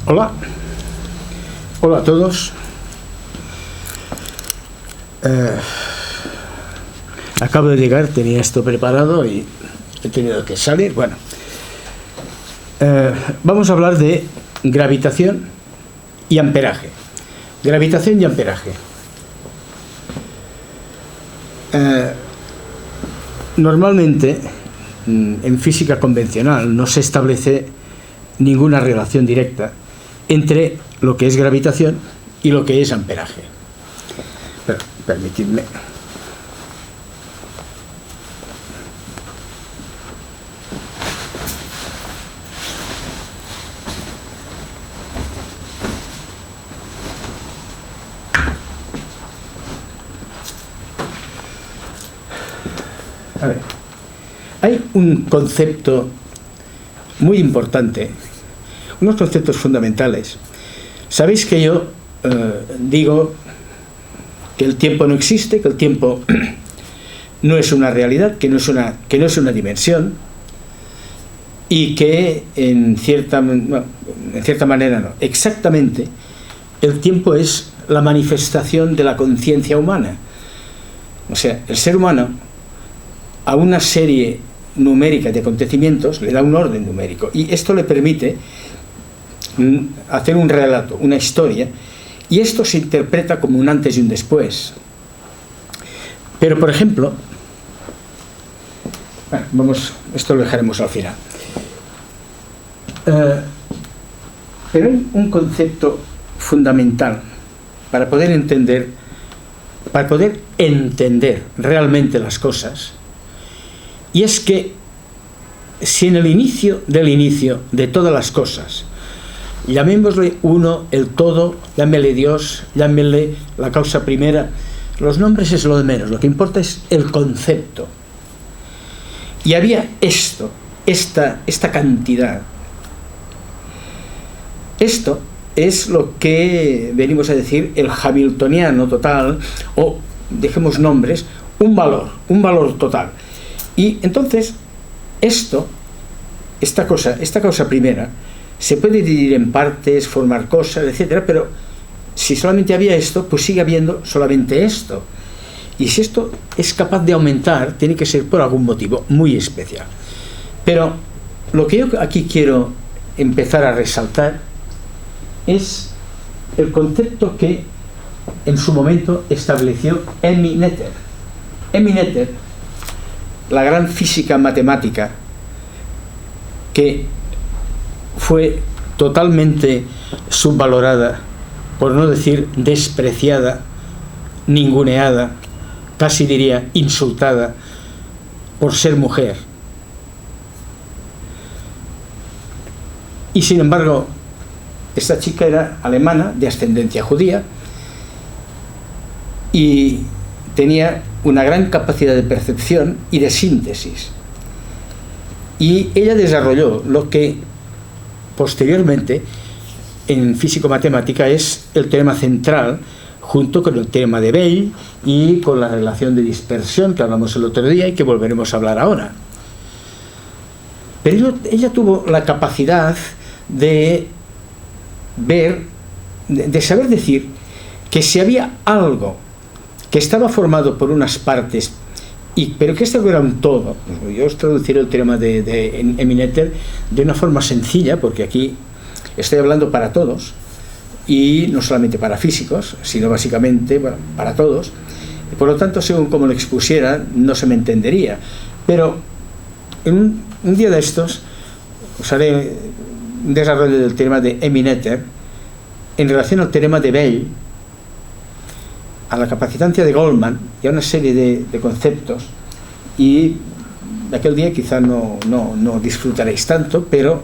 Hola, hola a todos. Acabo de llegar, tenía esto preparado y he tenido que salir. Bueno, vamos a hablar de gravitación y amperaje. Gravitación y amperaje. Normalmente, en física convencional no se establece ninguna relación directa entre lo que es gravitación y lo que es amperaje. Pero, permitidme. A ver, hay un concepto muy importante, unos conceptos fundamentales. Sabéis que yo digo que el tiempo no existe, que el tiempo no es una realidad, que no es una dimensión, y que en cierta manera no. Exactamente, el tiempo es la manifestación de la conciencia humana. O sea, el ser humano a una serie numérica de acontecimientos le da un orden numérico, y esto le permite hacer un relato, una historia, y esto se interpreta como un antes y un después. Pero, por ejemplo, esto lo dejaremos al final. Pero hay un concepto fundamental para poder entender realmente las cosas, y es que si en el inicio del inicio de todas las cosas, llamémosle uno, el todo, llámele Dios, llámele la causa primera, los nombres es lo de menos, lo que importa es el concepto. Y había esta cantidad. Esto es lo que venimos a decir el hamiltoniano total, o dejemos nombres, un valor total. Y entonces esta causa primera se puede dividir en partes, formar cosas, etcétera, pero si solamente había esto, pues sigue habiendo solamente esto. Y si esto es capaz de aumentar, tiene que ser por algún motivo muy especial. Pero lo que yo aquí quiero empezar a resaltar es el concepto que en su momento estableció Emmy Noether. Emmy Noether, la gran física matemática, que fue totalmente subvalorada, por no decir despreciada, ninguneada, casi diría insultada, por ser mujer. Y sin embargo, esta chica era alemana, de ascendencia judía, y tenía una gran capacidad de percepción y de síntesis. Y ella desarrolló lo que posteriormente en físico-matemática es el teorema central, junto con el teorema de Bell y con la relación de dispersión que hablamos el otro día y que volveremos a hablar ahora. Pero ella tuvo la capacidad de ver, de saber decir que si había algo que estaba formado por unas partes, pero que esto era un todo. Yo os traduciré el teorema de Emmy Noether de una forma sencilla, porque aquí estoy hablando para todos, y no solamente para físicos, sino básicamente para todos. Y por lo tanto, según como lo expusiera, no se me entendería. Pero en un día de estos os haré un desarrollo del teorema de Emmy Noether en relación al teorema de Bell, a la capacitancia de Goldman y a una serie de conceptos, y de aquel día quizá no disfrutaréis tanto, pero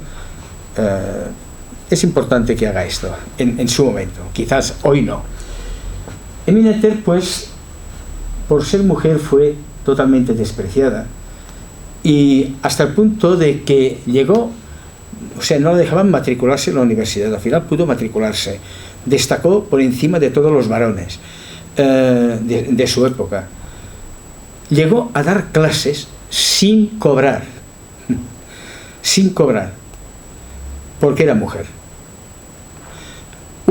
es importante que haga esto en su momento, quizás hoy no. Emmy Noether, pues, por ser mujer fue totalmente despreciada, y hasta el punto de que llegó, o sea, no la dejaban matricularse en la universidad. Al final pudo matricularse, destacó por encima de todos los varones de su época. Llegó a dar clases sin cobrar, porque era mujer.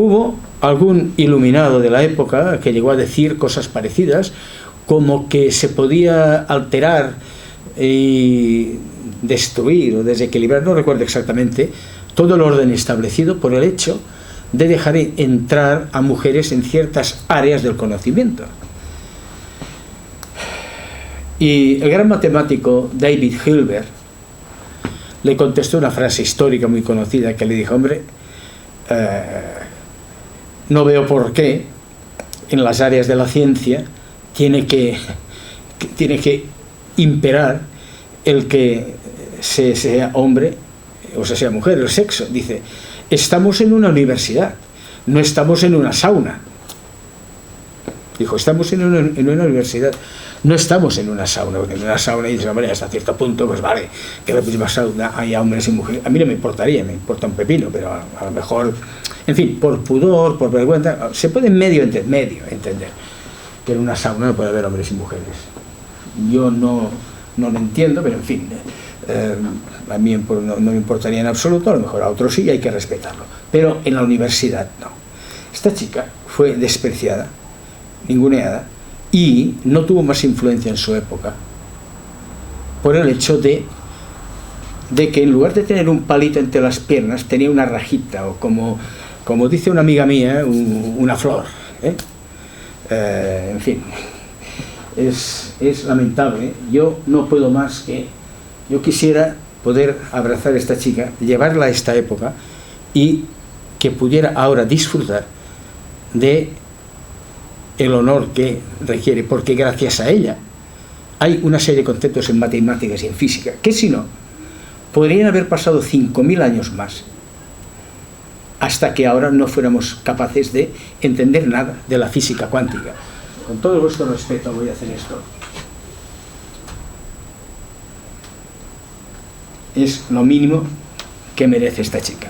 Hubo algún iluminado de la época que llegó a decir cosas parecidas, como que se podía alterar y destruir o desequilibrar, no recuerdo exactamente, todo el orden establecido por el hecho de dejar entrar a mujeres en ciertas áreas del conocimiento. Y el gran matemático David Hilbert le contestó una frase histórica muy conocida que le dijo: hombre, no veo por qué en las áreas de la ciencia tiene que imperar el que se sea hombre o se sea mujer, el sexo. Dice: estamos en una universidad, no estamos en una sauna. Dijo: estamos en una universidad, no estamos en una sauna. Porque en una sauna, y dice: hombre, hasta cierto punto, pues vale, que en la misma sauna haya hombres y mujeres. A mí no me importaría, me importa un pepino, pero a lo mejor, en fin, por pudor, por vergüenza, se puede medio entender que en una sauna no puede haber hombres y mujeres. Yo no lo entiendo, pero en fin, a mí no me importaría en absoluto, a lo mejor a otros sí, y hay que respetarlo. Pero en la universidad no. Esta chica fue despreciada, ninguneada, y no tuvo más influencia en su época por el hecho de que en lugar de tener un palito entre las piernas tenía una rajita, o como dice una amiga mía, una flor, en fin, es lamentable. Yo no puedo más que, yo quisiera poder abrazar a esta chica, llevarla a esta época y que pudiera ahora disfrutar de el honor que requiere, porque gracias a ella hay una serie de conceptos en matemáticas y en física que, si no, podrían haber pasado 5.000 años más hasta que ahora no fuéramos capaces de entender nada de la física cuántica. Con todo vuestro respeto voy a hacer esto. Es lo mínimo que merece esta chica.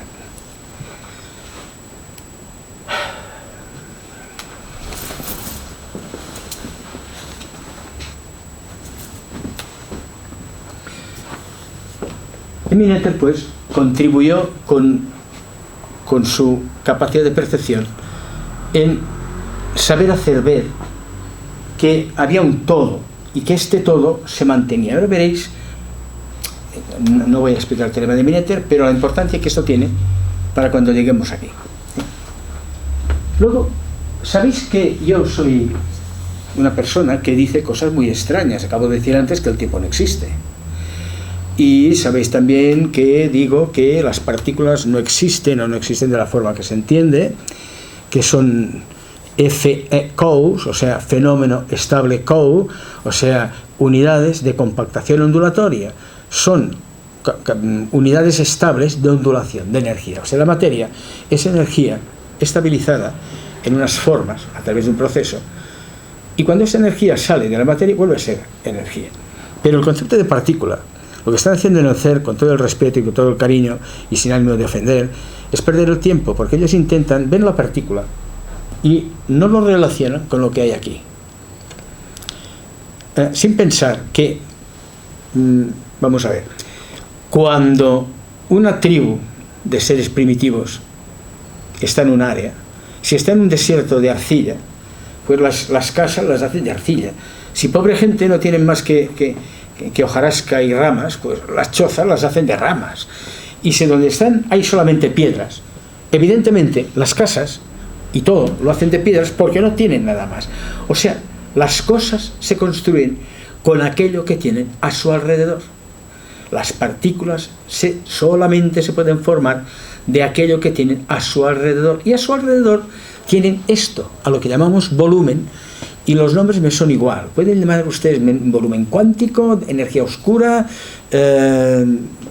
Minater, pues, contribuyó con su capacidad de percepción en saber hacer ver que había un todo y que este todo se mantenía. Ahora veréis, no voy a explicar el teorema de Minater, pero la importancia que esto tiene para cuando lleguemos aquí. Luego, sabéis que yo soy una persona que dice cosas muy extrañas. Acabo de decir antes que el tiempo no existe. Y sabéis también que digo que las partículas no existen, o no existen de la forma que se entiende, que son FECOs, o sea, fenómeno estable COU, o sea, unidades de compactación ondulatoria. Son unidades estables de ondulación, de energía. O sea, la materia es energía estabilizada en unas formas a través de un proceso, y cuando esa energía sale de la materia vuelve a ser energía. Pero el concepto de partícula, lo que están haciendo en el CERN, con todo el respeto y con todo el cariño y sin ánimo de ofender, es perder el tiempo, porque ellos intentan ver la partícula y no lo relacionan con lo que hay aquí, sin pensar que, vamos a ver, cuando una tribu de seres primitivos está en un área, si está en un desierto de arcilla, pues las casas las hacen de arcilla. Si pobre gente no tienen más que hojarasca y ramas, pues las chozas las hacen de ramas. Y si donde están hay solamente piedras, evidentemente las casas y todo lo hacen de piedras porque no tienen nada más. O sea, las cosas se construyen con aquello que tienen a su alrededor. Las partículas solamente se pueden formar de aquello que tienen a su alrededor, y a su alrededor tienen esto, a lo que llamamos volumen. Y los nombres me son igual. Pueden llamar ustedes volumen cuántico, energía oscura,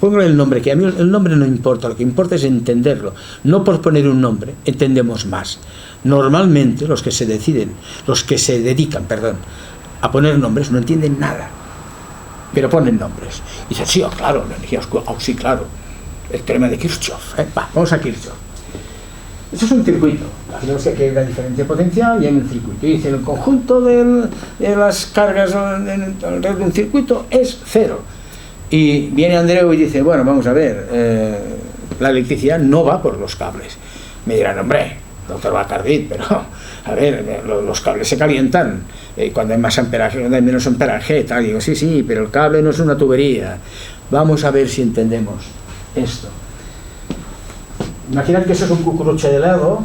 pónganle el nombre, que a mí el nombre no importa, lo que importa es entenderlo. No por poner un nombre, entendemos más. Normalmente los que se dedican a poner nombres no entienden nada, pero ponen nombres. Y dicen: sí, claro, la energía oscura, sí, claro, el teorema de Kirchhoff, vamos a Kirchhoff. Eso es un circuito. Tenemos que hay una diferencia potencial y hay un circuito. Y dice: el conjunto de las cargas alrededor de un circuito es cero. Y viene Andreu y dice: bueno, vamos a ver, la electricidad no va por los cables. Me dirán: hombre, doctor Bacardit, pero a ver, los cables se calientan cuando hay más amperaje, cuando hay menos amperaje, tal. Digo, sí, sí, pero el cable no es una tubería. Vamos a ver si entendemos esto. Imaginad que eso es un cucurucho de helado,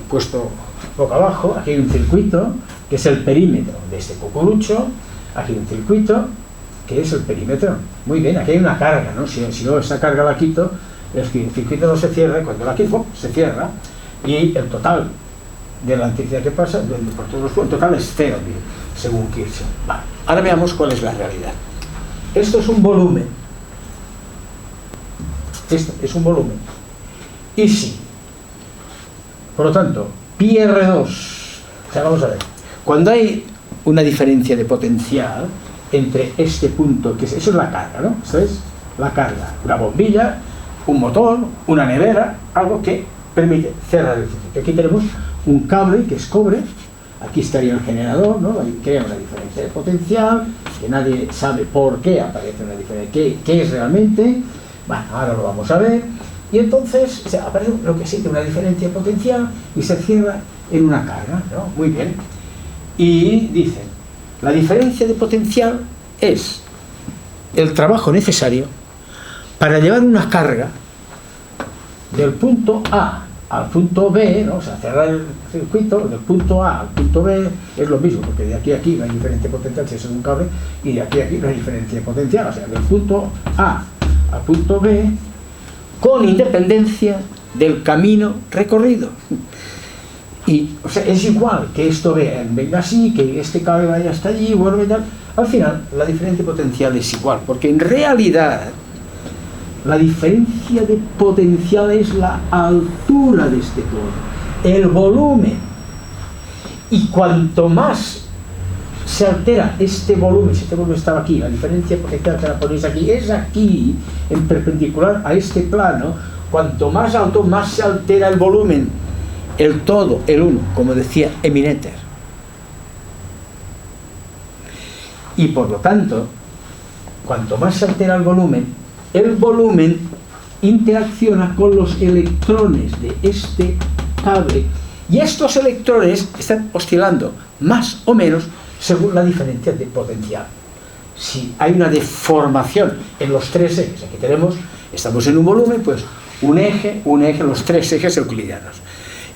puesto boca abajo. Aquí hay un circuito que es el perímetro de este cucurucho. Aquí hay un circuito que es el perímetro. Muy bien, aquí hay una carga, ¿no? Si yo esa carga la quito, el circuito no se cierra, y cuando la quito se cierra, y el total de la electricidad que pasa por todos los, el total es cero, según Kirchhoff. Vale. Ahora veamos cuál es la realidad. Esto es un volumen. Esto es un volumen. Y sí. Por lo tanto, πr2. O sea, vamos a ver. Cuando hay una diferencia de potencial entre este punto, que es, eso es la carga, ¿no? Esto es la carga. Una bombilla, un motor, una nevera, algo que permite cerrar el circuito. Aquí tenemos un cable que es cobre. Aquí estaría el generador, ¿no? Ahí crea una diferencia de potencial, que nadie sabe por qué aparece una diferencia, qué es realmente. Bueno, ahora lo vamos a ver. Y entonces aparece lo que existe, una diferencia de potencial, y se cierra en una carga, ¿no? Muy bien. Y dicen, la diferencia de potencial es el trabajo necesario para llevar una carga del punto A al punto B, ¿no? O sea, cerrar el circuito del punto A al punto B es lo mismo, porque de aquí a aquí no hay diferencia de potencial si eso es un cable, y de aquí a aquí no hay diferencia de potencial, o sea, del punto A al punto B, con independencia del camino recorrido. Y, o sea, es igual que esto venga así, que este cable vaya hasta allí, vuelve y tal. Al final, la diferencia de potencial es igual, porque en realidad la diferencia de potencial es la altura de este cono, el volumen. Y cuanto más se altera este volumen, si este volumen estaba aquí, la diferencia de potencial que la ponéis aquí, es aquí, en perpendicular a este plano, cuanto más alto, más se altera el volumen, el todo, el uno, como decía Emineter. Y por lo tanto, cuanto más se altera el volumen interacciona con los electrones de este cable, y estos electrones están oscilando más o menos según la diferencia de potencial. Si hay una deformación en los tres ejes, aquí estamos en un volumen, pues un eje, los tres ejes euclidianos.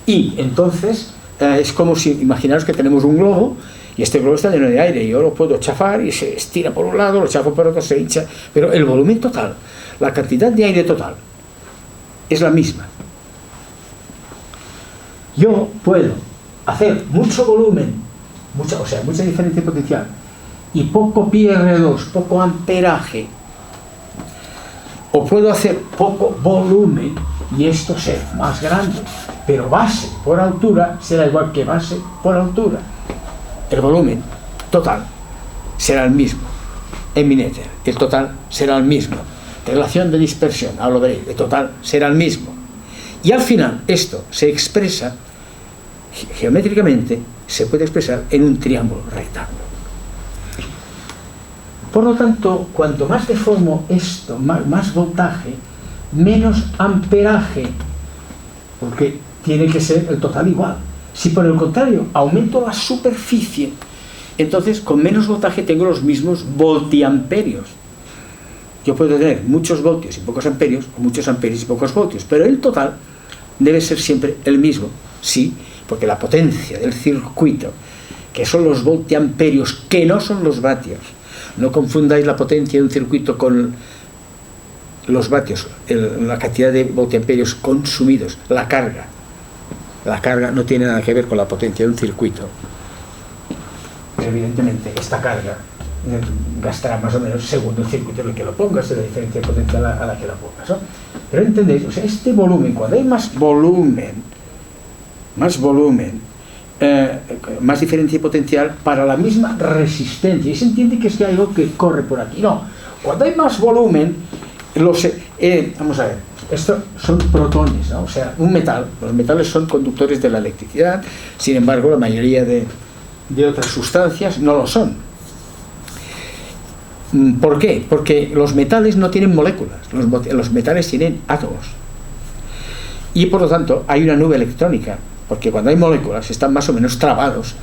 Y entonces es como si, imaginaos que tenemos un globo, y este globo está lleno de aire, y yo lo puedo chafar y se estira por un lado, lo chafo por otro, se hincha, pero el volumen total, la cantidad de aire total, es la misma. Yo puedo hacer mucho volumen, mucha diferencia de potencial, y poco πr2, poco amperaje, o puedo hacer poco volumen, y esto ser más grande, pero base por altura será igual que base por altura. El volumen total será el mismo. Emineter, el total será el mismo. Relación de dispersión, ahora lo veréis, el total será el mismo. Y al final esto se expresa geométricamente, se puede expresar en un triángulo rectángulo. Por lo tanto, cuanto más deformo esto, más voltaje, menos amperaje, porque tiene que ser el total igual. Si por el contrario aumento la superficie, entonces con menos voltaje tengo los mismos voltiamperios. Yo puedo tener muchos voltios y pocos amperios, o muchos amperios y pocos voltios, pero el total debe ser siempre el mismo, sí, porque la potencia del circuito, que son los voltiamperios, que no son los vatios, no confundáis la potencia de un circuito con los vatios, la cantidad de voltiamperios consumidos, la carga. La carga no tiene nada que ver con la potencia de un circuito. Pero evidentemente esta carga gastará más o menos según el circuito en el que lo pongas, la diferencia de potencial a la que la pongas, ¿no? Pero entendéis, o sea, este volumen, cuando hay más volumen, más diferencia de potencial para la misma resistencia, y se entiende que es que hay algo que corre por aquí. No, cuando hay más volumen, vamos a ver, esto son protones, ¿no? O sea, un metal, los metales son conductores de la electricidad, sin embargo la mayoría de otras sustancias no lo son. ¿Por qué? Porque los metales no tienen moléculas, los metales tienen átomos. y por lo tanto hay una nube electrónica, porque cuando hay moléculas están más o menos trabados.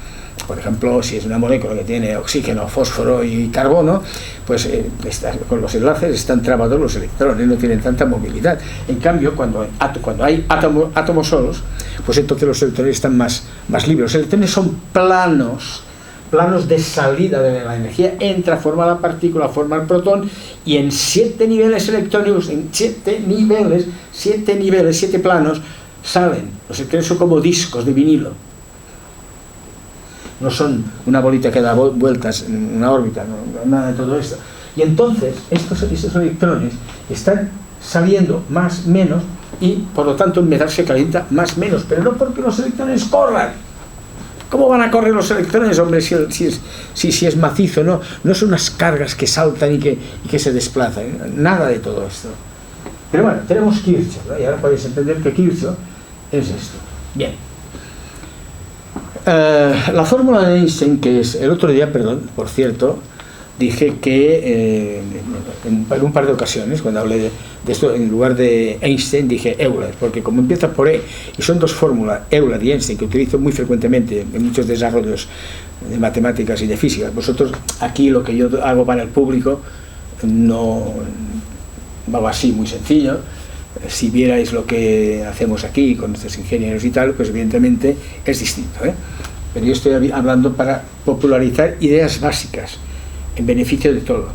Por ejemplo, si es una molécula que tiene oxígeno, fósforo y carbono, pues con los enlaces están trabados los electrones, no tienen tanta movilidad. En cambio, cuando hay átomos solos, pues entonces los electrones están más libres. Los electrones son planos de salida de la energía, entra, forma la partícula, forma el protón, y en 7 niveles electrónicos, en 7 planos, salen. Los electrones son como discos de vinilo. No son una bolita que da vueltas en una órbita, no, nada de todo esto. Y entonces estos electrones están saliendo más menos, y por lo tanto el metal se calienta más menos, pero no porque los electrones corran. ¿Cómo van a correr los electrones, hombre, si es macizo? No son unas cargas que saltan y que se desplazan, nada de todo esto. Pero bueno, tenemos Kirchhoff, ¿no? Y ahora podéis entender que Kirchhoff es esto. Bien. La fórmula de Einstein, que es el otro día, perdón, por cierto, dije que en un par de ocasiones, cuando hablé de esto, en lugar de Einstein dije Euler, porque como empieza por E y son dos fórmulas, Euler y Einstein, que utilizo muy frecuentemente en muchos desarrollos de matemáticas y de física. Vosotros, aquí lo que yo hago para el público no va así, muy sencillo. Si vierais lo que hacemos aquí con nuestros ingenieros y tal, pues evidentemente es distinto, ¿eh? Pero yo estoy hablando para popularizar ideas básicas en beneficio de todos.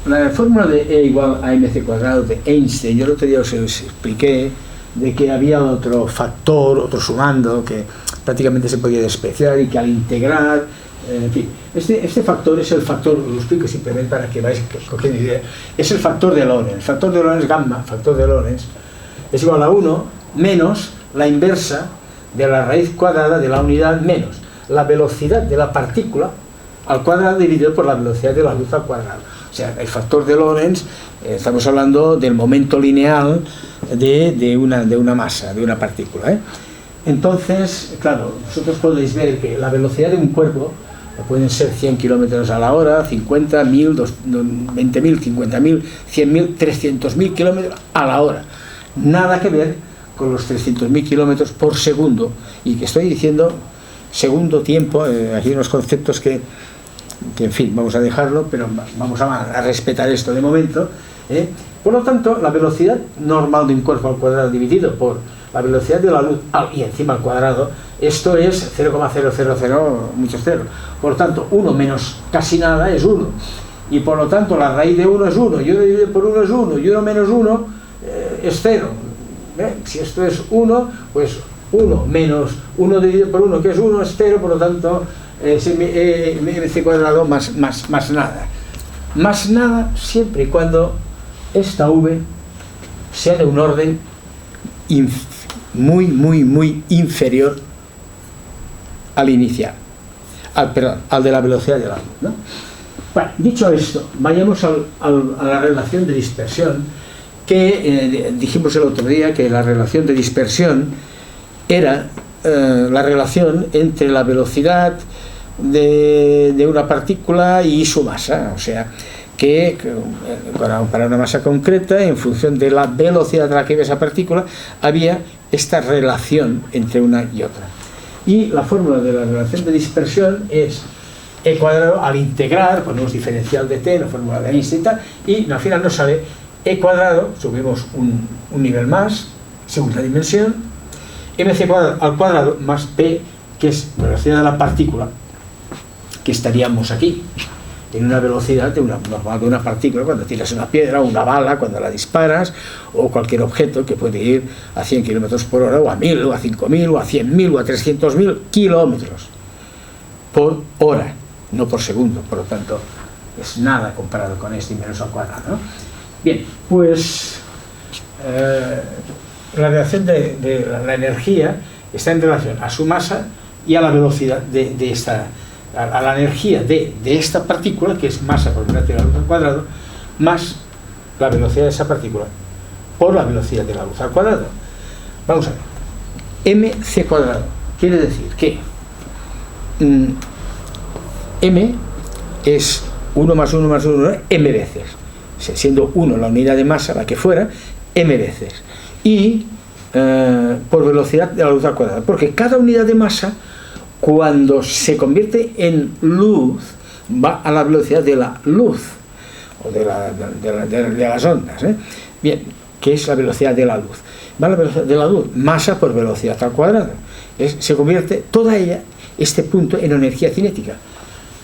La fórmula de E igual a mc cuadrado de Einstein, yo el otro día os expliqué de que había otro factor, otro sumando, que prácticamente se podía despreciar y que al integrar, en fin, este factor es el factor, lo explico simplemente para que vais cogiendo idea, es el factor de Lorentz. El factor de Lorentz, gamma, factor de Lorentz, es igual a 1 menos la inversa de la raíz cuadrada de la unidad menos la velocidad de la partícula al cuadrado dividido por la velocidad de la luz al cuadrado. O sea, el factor de Lorentz, estamos hablando del momento lineal de una masa, de una partícula, ¿eh? Entonces, claro, vosotros podéis ver que la velocidad de un cuerpo pueden ser 100 kilómetros a la hora, 50, 1000, 20.000, 50.000, 100.000, 300.000 kilómetros a la hora. Nada que ver con los 300.000 kilómetros por segundo, y que estoy diciendo segundo tiempo, aquí hay unos conceptos que en fin, vamos a dejarlo, pero vamos a respetar esto de momento, ¿eh? Por lo tanto, la velocidad normal de un cuerpo al cuadrado dividido por la velocidad de la luz y encima al cuadrado, esto es 0,000 muchos ceros. Por lo tanto, 1 menos casi nada es 1, y por lo tanto la raíz de 1 es 1, y 1 dividido por 1 es 1, y 1 menos 1 es 0. Si esto es 1, pues 1 menos 1 dividido por 1, que es 1, es 0, por lo tanto es mc cuadrado más nada. Más nada siempre y cuando esta v sea de un orden muy inferior al inicial, al de la velocidad de la luz, ¿no? Bueno, dicho esto, vayamos a la relación de dispersión, que dijimos el otro día que la relación de dispersión era la relación entre la velocidad de una partícula y su masa, o sea, que para una masa concreta, en función de la velocidad a la que iba esa partícula, había esta relación entre una y otra. Y la fórmula de la relación de dispersión es e cuadrado, al integrar, ponemos diferencial de t, la fórmula de Einstein, y al final nos sale e cuadrado, subimos un nivel más, segunda dimensión, mc cuadrado al cuadrado más p, que es la velocidad de la partícula, que estaríamos aquí, en una velocidad normal de una partícula, cuando tiras una piedra o una bala, cuando la disparas, o cualquier objeto que puede ir a 100 kilómetros por hora, o a 1000, o a 5000, o a 100.000, o a 300.000 kilómetros por hora, no por segundo. Por lo tanto, es nada comparado con este inverso al cuadrado, ¿no? Bien, pues la relación de la energía está en relación a su masa y a la velocidad de esta, a la energía de esta partícula, que es masa por velocidad de la luz al cuadrado, más la velocidad de esa partícula por la velocidad de la luz al cuadrado. Vamos a ver. mc cuadrado quiere decir que m es 1 más 1 más 1, m veces, siendo 1 la unidad de masa, la que fuera, m veces, y por velocidad de la luz al cuadrado, porque cada unidad de masa, cuando se convierte en luz, va a la velocidad de la luz, o de las ondas, bien, que es la velocidad de la luz, va a la velocidad de la luz, masa por velocidad al cuadrado, se convierte toda ella, este punto, en energía cinética.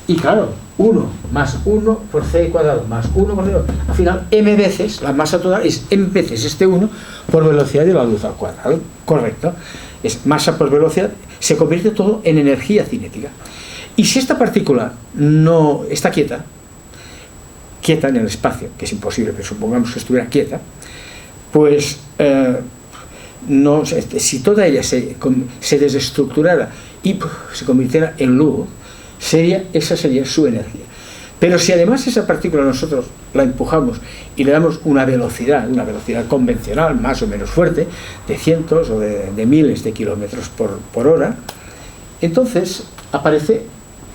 Y claro, 1 más 1 por c cuadrado más 1 por c, al final m veces, la masa total es m veces este 1 por velocidad de la luz al cuadrado, correcto, es masa por velocidad, se convierte todo en energía cinética. Y si esta partícula no está quieta en el espacio, que es imposible, pero supongamos que estuviera quieta, pues no, si toda ella se desestructurara y se convirtiera en luz, esa sería su energía. Pero si además esa partícula nosotros la empujamos y le damos una velocidad convencional, más o menos fuerte, de cientos o de miles de kilómetros por hora, entonces aparece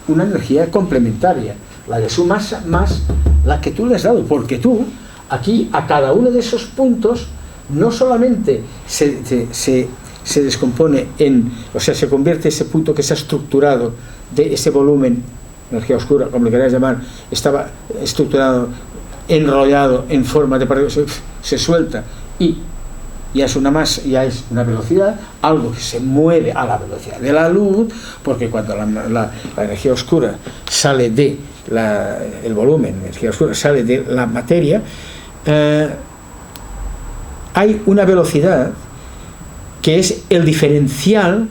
una energía complementaria, la de su masa más la que tú le has dado, porque tú aquí a cada uno de esos puntos no solamente se descompone o sea, se convierte ese punto que se ha estructurado de ese volumen, energía oscura, como le queráis llamar, estaba estructurado, enrollado en forma de partículas, se suelta y ya es una masa, ya es una velocidad, algo que se mueve a la velocidad de la luz, porque cuando la energía oscura sale de el volumen, la energía oscura sale de la materia, hay una velocidad que es el diferencial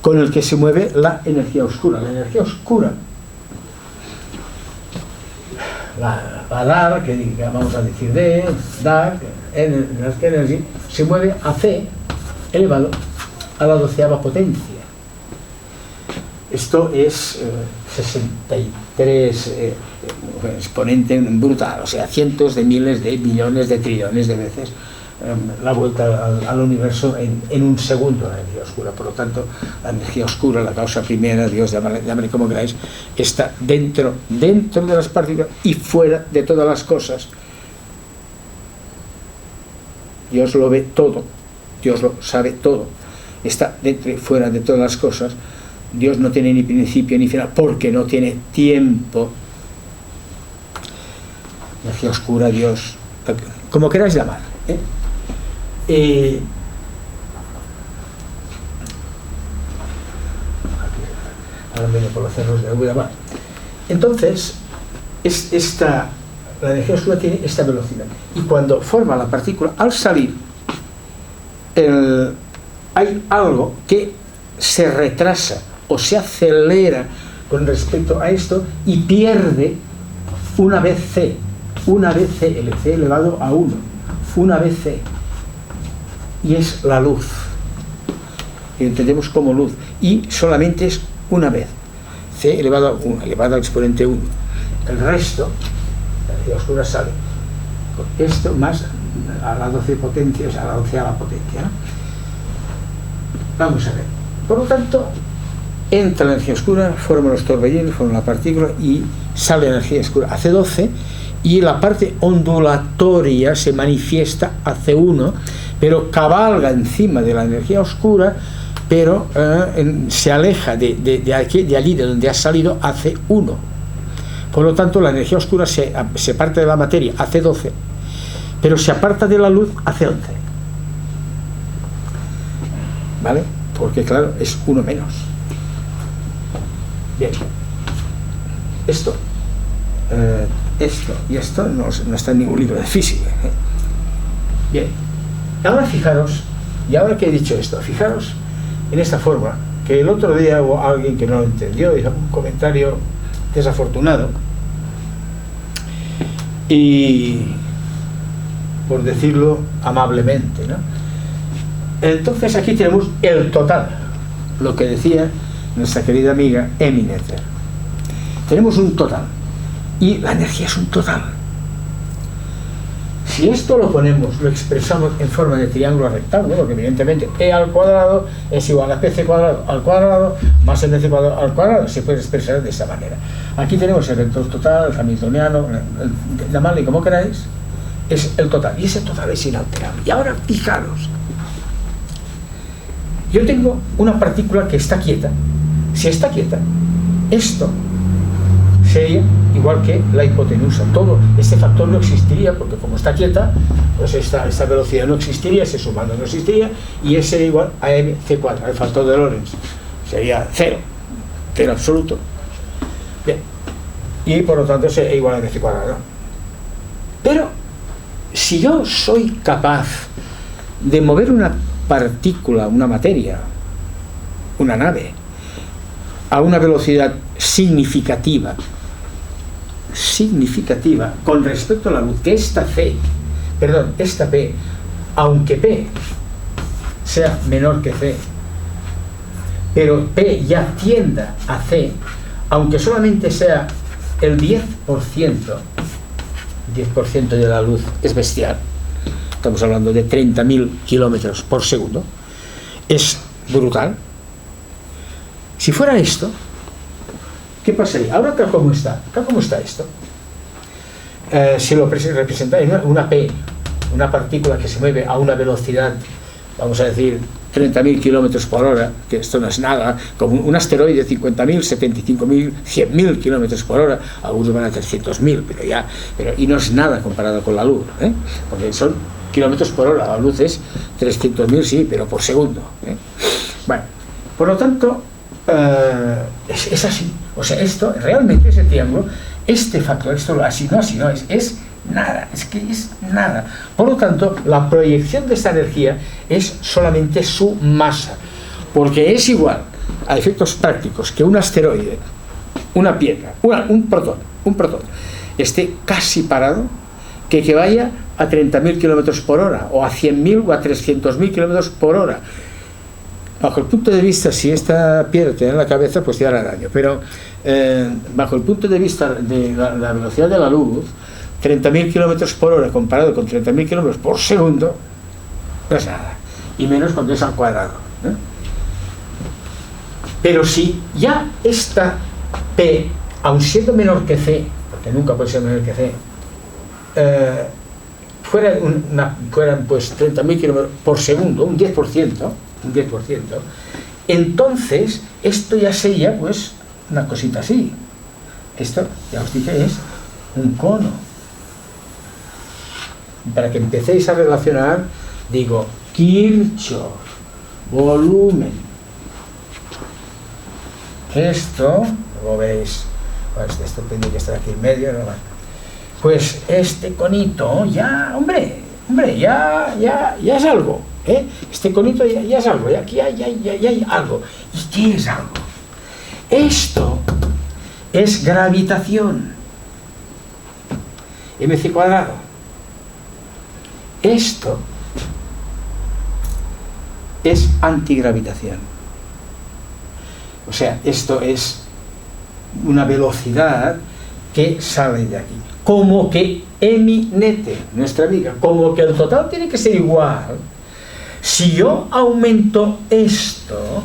con el que se mueve la energía oscura. La energía oscura, la dark, que vamos a decir dark energy, se mueve a c elevado a la 12ª potencia. Esto es 63 exponente brutal, o sea, cientos de miles de millones de trillones de veces la vuelta al universo en un segundo, la energía oscura. Por lo tanto, la energía oscura, la causa primera, Dios, llámale como queráis, está dentro de las partículas y fuera de todas las cosas. Dios lo ve todo, Dios lo sabe todo, está dentro y fuera de todas las cosas. Dios no tiene ni principio ni final, porque no tiene tiempo. Energía oscura, Dios, como queráis llamar, ahora viene por los cerros de Udamar. Entonces, la energía oscura tiene esta velocidad, y cuando forma la partícula, al salir, hay algo que se retrasa o se acelera con respecto a esto y pierde una vez c, el c elevado a 1, una vez c, y es la luz, y entendemos como luz, y solamente es una vez, c elevado a 1, elevado al exponente 1. El resto, la energía oscura sale con esto más a la 12 potencia, o sea, a la 12ª potencia, ¿no? Vamos a ver. Por lo tanto, entra la energía oscura, forma los torbellinos, forma la partícula y sale la energía oscura a C12, y la parte ondulatoria se manifiesta a C1, pero cabalga encima de la energía oscura, pero se aleja de allí de donde ha salido a C1. Por lo tanto, la energía oscura se parte de la materia a C12, pero se aparta de la luz a C11. ¿Vale? Porque claro, es 1 menos. Bien, esto y esto no está en ningún libro de física, Bien, ahora fijaros, y ahora que he dicho esto, fijaros en esta fórmula, que el otro día hubo alguien que no lo entendió, hizo un comentario desafortunado, y por decirlo amablemente, ¿no? Entonces aquí tenemos el total, lo que decía nuestra querida amiga Emmy Noether. Tenemos un total, y la energía es un total. Si esto lo expresamos en forma de triángulo rectángulo, porque evidentemente E al cuadrado es igual a PC cuadrado al cuadrado más MC cuadrado al cuadrado, se puede expresar de esta manera. Aquí tenemos el vector total, el hamiltoniano, llamadle como queráis, es el total, y ese total es inalterable. Y ahora fijaros, yo tengo una partícula que está quieta. Si está quieta, esto sería igual que la hipotenusa. Todo este factor no existiría, porque como está quieta, pues esta velocidad no existiría, ese sumando no existiría, y ese sería igual a mc², el factor de Lorentz. Sería cero absoluto. Bien. Y por lo tanto sería igual a mc², ¿no? Pero si yo soy capaz de mover una partícula, una materia, una nave, a una velocidad significativa con respecto a la luz, que esta P, aunque P sea menor que C, pero P ya tienda a C, aunque solamente sea el 10% de la luz, es bestial. Estamos hablando de 30.000 kilómetros por segundo. Es brutal. Si fuera esto, ¿qué pasaría? Ahora, ¿cómo está esto? Si lo representáis una P, una partícula que se mueve a una velocidad, vamos a decir, 30.000 kilómetros por hora, que esto no es nada, como un asteroide de 50.000, 75.000, 100.000 kilómetros por hora, algunos van a 300.000, y no es nada comparado con la luz, porque son kilómetros por hora, la luz es 300.000, sí, pero por segundo. Bueno, por lo tanto, es así. O sea, esto, realmente ese triángulo, este factor, esto así no, es nada, es que es nada. Por lo tanto, la proyección de esta energía es solamente su masa, porque es igual a efectos prácticos que un asteroide, una piedra, un protón esté casi parado, que vaya a 30.000 kilómetros por hora, o a 100.000 o a 300.000 kilómetros por hora. Bajo el punto de vista, si esta piedra tiene en la cabeza, pues te hará daño, pero bajo el punto de vista de la velocidad de la luz, 30.000 kilómetros por hora comparado con 30.000 kilómetros por segundo no es nada, y menos cuando es al cuadrado, ¿eh? Pero si ya esta P, aun siendo menor que C, porque nunca puede ser menor que C, fueran pues 30.000 kilómetros por segundo, un 10%, entonces esto ya sería pues una cosita así. Esto, ya os dije, es un cono. Para que empecéis a relacionar, digo, Kirchhoff, volumen. Esto, como veis, pues esto tiene que estar aquí en medio, ¿no? Pues este conito, ya, hombre, ya es algo, ¿eh? Este conito ya es algo, aquí ya hay algo. ¿Y qué es algo? Esto es gravitación, mc². Esto es antigravitación. O sea, esto es una velocidad que sale de aquí. Como que eminete, nuestra amiga, como que el total tiene que ser igual. Si yo aumento esto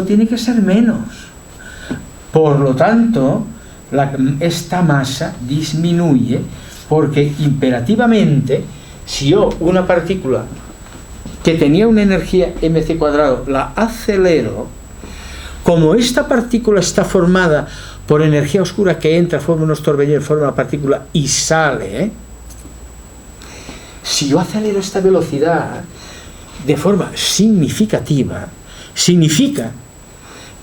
tiene que ser menos. Por lo tanto, esta masa disminuye, porque imperativamente, si yo una partícula que tenía una energía mc², la acelero, como esta partícula está formada por energía oscura que entra, forma unos torbellinos, forma la partícula y sale, si yo acelero esta velocidad de forma significativa, significa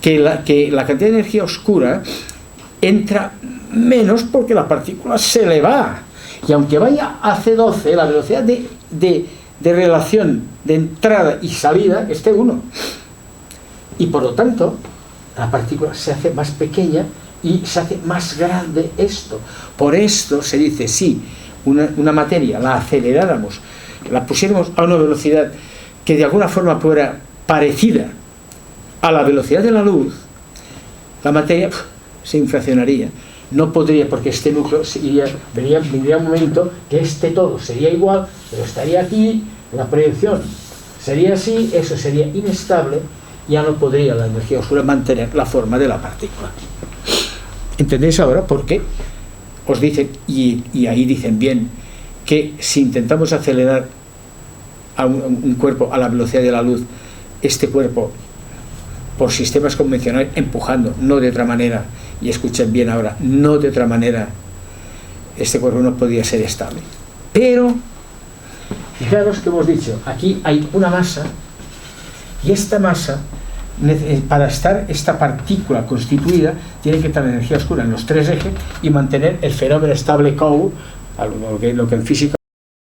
que la cantidad de energía oscura entra menos, porque la partícula se le va. Y aunque vaya a C12, la velocidad de relación de entrada y salida es T1. Y por lo tanto, la partícula se hace más pequeña y se hace más grande esto. Por esto se dice, si una materia la aceleráramos, la pusiéramos a una velocidad que de alguna forma fuera parecida a la velocidad de la luz, la materia se inflacionaría. No podría, porque este núcleo vendría un momento que este todo sería igual, pero estaría aquí, la proyección sería así, eso sería inestable, ya no podría la energía oscura mantener la forma de la partícula. ¿Entendéis ahora por qué? Os dicen, y ahí dicen bien, que si intentamos acelerar a un cuerpo a la velocidad de la luz, este cuerpo, por sistemas convencionales, empujando, no de otra manera, y escuchen bien ahora, no de otra manera, este cuerpo no podía ser estable. Pero, fijaros que hemos dicho, aquí hay una masa, y esta masa, para estar esta partícula constituida, tiene que tener energía oscura en los tres ejes y mantener el fenómeno estable Coulomb, lo que en física